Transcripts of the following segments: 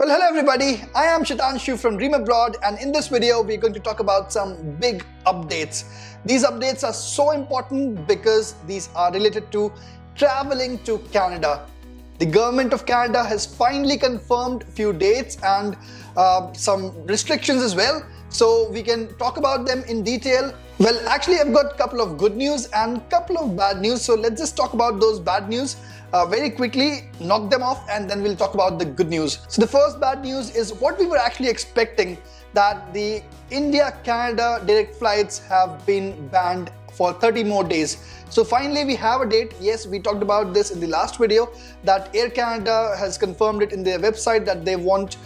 Well, hello everybody, I am Shitanshu from Dream Abroad, and in this video we're going to talk about some big updates. These updates are so important because these are related to traveling to Canada. The government of Canada has finally confirmed few dates and some restrictions as well, so we can talk about them in detail. Well, actually I've got a couple of good news and a couple of bad news, so let's just talk about those bad news very quickly, knock them off, and then we'll talk about the good news. So the first bad news is what we were actually expecting, that the India-Canada direct flights have been banned for 30 more days. So finally we have a date. Yes, we talked about this in the last video, that Air Canada has confirmed it in their website that they won't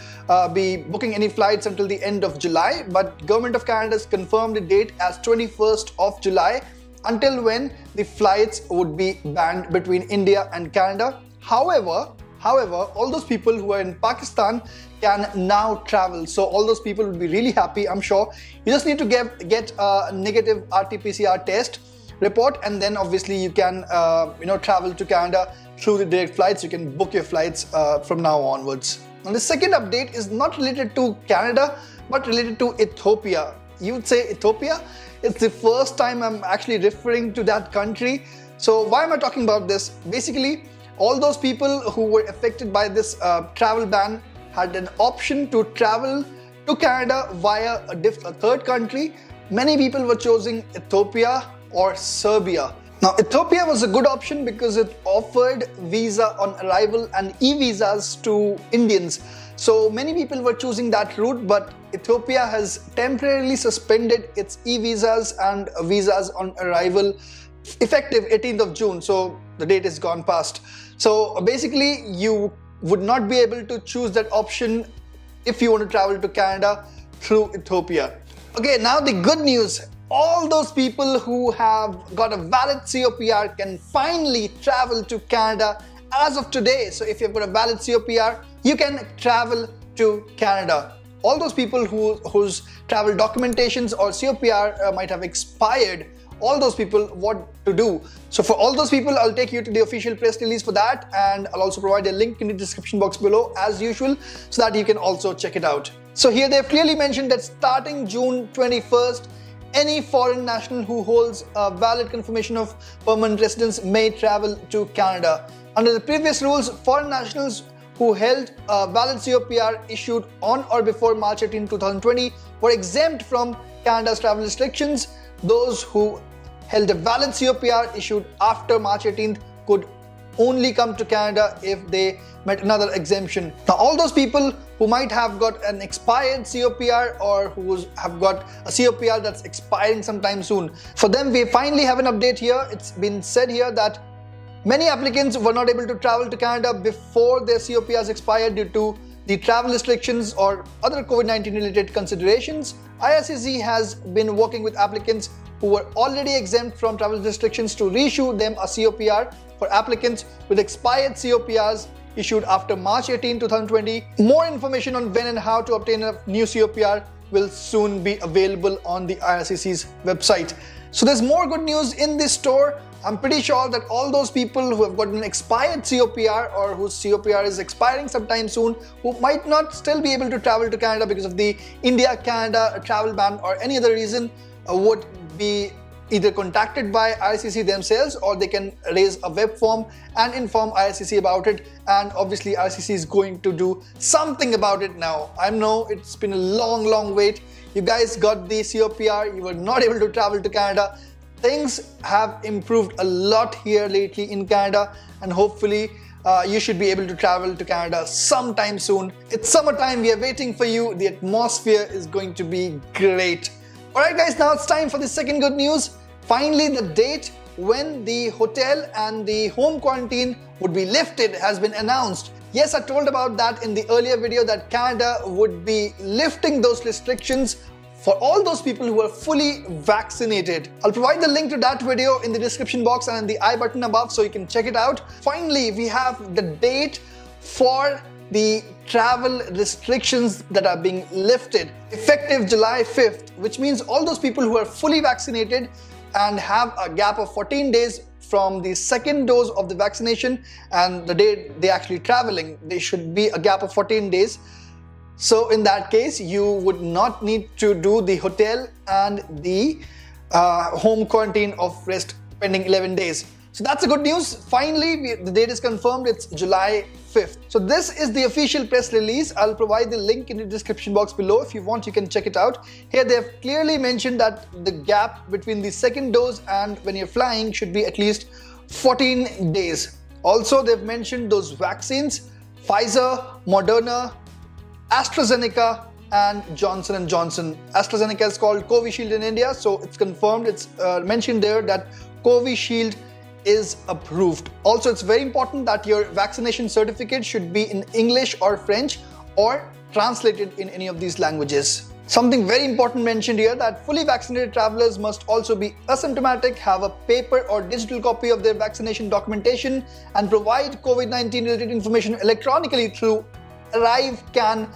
be booking any flights until the end of July, but Government of Canada has confirmed the date as 21st of July, until when the flights would be banned between India and Canada. However, all those people who are in Pakistan can now travel. So all those people will be really happy, I'm sure. You just need to get a negative RT-PCR test report, and then obviously you can travel to Canada through the direct flights. You can book your flights from now onwards. And the second update is not related to Canada, but related to Ethiopia. You would say Ethiopia? It's the first time I'm actually referring to that country. So why am I talking about this? Basically, all those people who were affected by this travel ban had an option to travel to Canada via a third country. Many people were choosing Ethiopia or Serbia. Now, Ethiopia was a good option because it offered visa on arrival and e-visas to Indians. So many people were choosing that route, but Ethiopia has temporarily suspended its e-visas and visas on arrival effective 18th of June. So the date is gone past. So basically you would not be able to choose that option if you want to travel to Canada through Ethiopia. Okay, now the good news. All those people who have got a valid COPR can finally travel to Canada as of today. So if you've got a valid COPR, you can travel to Canada. All those people whose travel documentations or COPR might have expired, all those people, what to do? So for all those people, I'll take you to the official press release for that, and I'll also provide a link in the description box below as usual, so that you can also check it out. So here they've clearly mentioned that starting June 21st, any foreign national who holds a valid confirmation of permanent residence may travel to Canada. Under the previous rules, foreign nationals who held a valid COPR issued on or before March 18, 2020 were exempt from Canada's travel restrictions. Those who held a valid COPR issued after March 18th could only come to Canada if they met another exemption. Now, all those people who might have got an expired COPR or who have got a COPR that's expiring sometime soon, for them we finally have an update here. It's been said here that many applicants were not able to travel to Canada before their COPRs expired due to the travel restrictions or other COVID-19 related considerations. IRCC has been working with applicants who were already exempt from travel restrictions to reissue them a COPR for applicants with expired COPRs issued after March 18, 2020. More information on when and how to obtain a new COPR will soon be available on the IRCC's website. So there's more good news in this store. I'm pretty sure that all those people who have got an expired COPR or whose COPR is expiring sometime soon, who might not still be able to travel to Canada because of the India-Canada travel ban or any other reason, would be either contacted by IRCC themselves, or they can raise a web form and inform IRCC about it, and obviously IRCC is going to do something about it now. I know it's been a long wait. You guys got the COPR, you were not able to travel to Canada. Things have improved a lot here lately in Canada, and hopefully you should be able to travel to Canada sometime soon. It's summertime, we are waiting for you. The atmosphere is going to be great. Alright guys, now it's time for the second good news. Finally, the date when the hotel and the home quarantine would be lifted has been announced. Yes, I told about that in the earlier video, that Canada would be lifting those restrictions for all those people who are fully vaccinated. I'll provide the link to that video in the description box and in the I button above so you can check it out. Finally, we have the date for the travel restrictions that are being lifted effective July 5th, which means all those people who are fully vaccinated and have a gap of 14 days from the second dose of the vaccination and the day they're actually traveling, there should be a gap of 14 days. So in that case, you would not need to do the hotel and the home quarantine of rest pending 11 days. So that's the good news. Finally, the date is confirmed. It's July 5th. So this is the official press release. I'll provide the link in the description box below. If you want, you can check it out. Here they have clearly mentioned that the gap between the second dose and when you're flying should be at least 14 days. Also, they've mentioned those vaccines: Pfizer, Moderna, AstraZeneca and Johnson & Johnson. AstraZeneca is called Covishield in India, so it's confirmed. It's mentioned there that Covishield is approved. Also, it's very important that your vaccination certificate should be in English or French or translated in any of these languages. Something very important mentioned here, that fully vaccinated travelers must also be asymptomatic, have a paper or digital copy of their vaccination documentation, and provide COVID-19 related information electronically through ArriveCan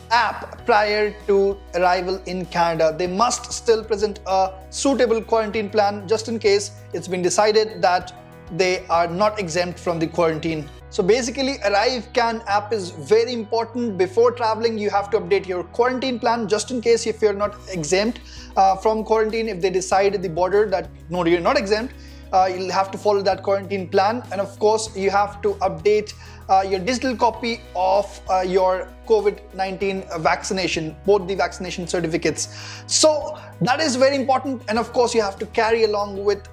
app prior to arrival in Canada. They must still present a suitable quarantine plan just in case it's been decided that they are not exempt from the quarantine. So basically, ArriveCan app is very important. Before traveling, you have to update your quarantine plan just in case if you're not exempt from quarantine. If they decide at the border that no, you're not exempt, you'll have to follow that quarantine plan. And of course, you have to update your digital copy of your COVID-19 vaccination, both the vaccination certificates. So that is very important. And of course, you have to carry along with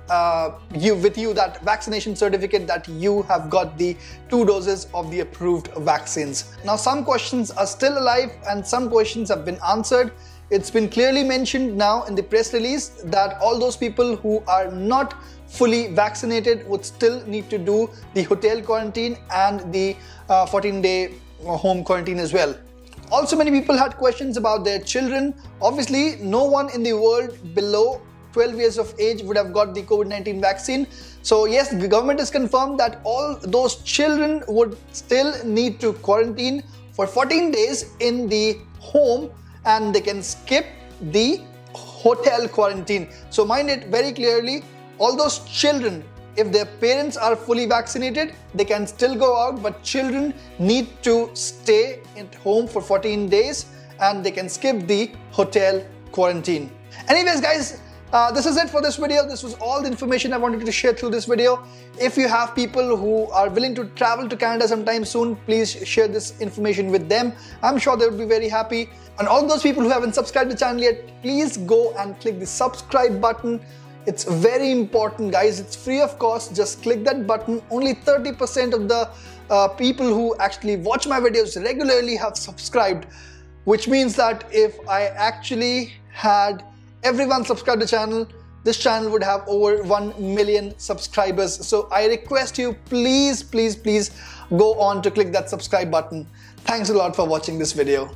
you that vaccination certificate that you have got the 2 doses of the approved vaccines. Now, some questions are still alive and some questions have been answered. It's been clearly mentioned now in the press release that all those people who are not fully vaccinated would still need to do the hotel quarantine and the 14-day home quarantine as well. Also, many people had questions about their children. Obviously, no one in the world below 12 years of age would have got the COVID-19 vaccine. So yes, the government has confirmed that all those children would still need to quarantine for 14 days in the home, and they can skip the hotel quarantine. So mind it very clearly, all those children, if their parents are fully vaccinated, they can still go out, but children need to stay at home for 14 days and they can skip the hotel quarantine. Anyways guys, this is it for this video. This was all the information I wanted to share through this video. If you have people who are willing to travel to Canada sometime soon, please share this information with them. I'm sure they would be very happy. And all those people who haven't subscribed to the channel yet, please go and click the subscribe button. It's very important, guys. It's free of cost. Just click that button. Only 30% of the people who actually watch my videos regularly have subscribed, which means that if I actually had everyone subscribe to the channel, this channel would have over 1 million subscribers. So I request you, please go on to click that subscribe button. Thanks a lot for watching this video.